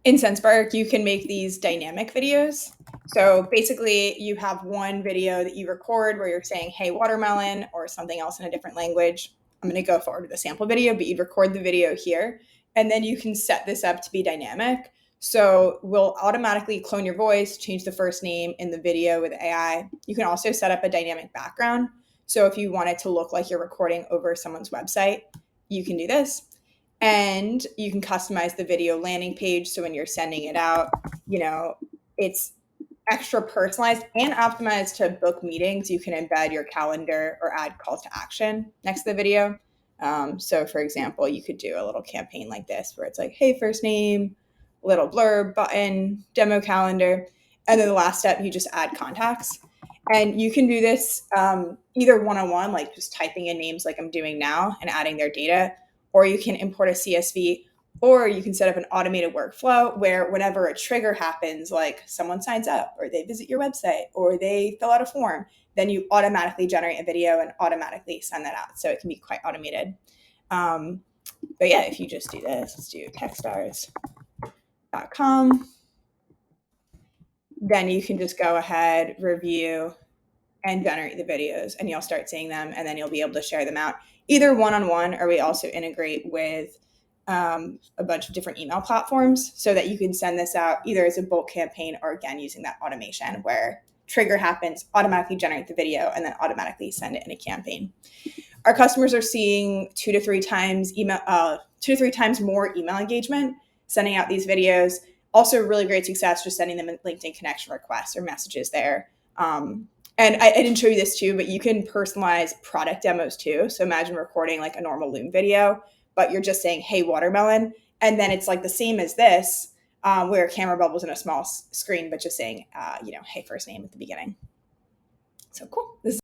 In Sendspark, you can make these dynamic videos. So basically, you have one video that you record where you're saying, hey, watermelon, or something else in a different language. I'm going to go forward with a sample video, but you'd record the video here. And then you can set this up to be dynamic. So we'll automatically clone your voice, change the first name in the video with AI. You can also set up a dynamic background. So if you want it to look like you're recording over someone's website, you can do this. And you can customize the video landing page. So when you're sending it out, it's extra personalized and optimized to book meetings. You can embed your calendar or add calls to action next to the video. So for example, you could do a little campaign like this where it's like, hey, first name, little blurb, button, demo calendar. And then the last step, you just add contacts. And you can do this either one-on-one, like just typing in names like I'm doing now and adding their data, or you can import a CSV, or you can set up an automated workflow where whenever a trigger happens, like someone signs up or they visit your website or they fill out a form, then you automatically generate a video and automatically send that out. So it can be quite automated. But yeah, if you just do this, let's do techstars.com. Then you can just go ahead, review, and generate the videos, and you'll start seeing them, and then you'll be able to share them out either one-on-one, or we also integrate with a bunch of different email platforms so that you can send this out either as a bulk campaign or, again, using that automation where trigger happens, automatically generate the video, and then automatically send it in a campaign. Our customers are seeing 2 to 3 times more email engagement sending out these videos. Also, really great success just sending them LinkedIn connection requests or messages there. And I didn't show you this too, but you can personalize product demos too. So imagine recording like a normal Loom video, but you're just saying, hey, watermelon. And then it's like the same as this, where camera bubbles in a small screen, but just saying, hey, first name at the beginning. So cool. This is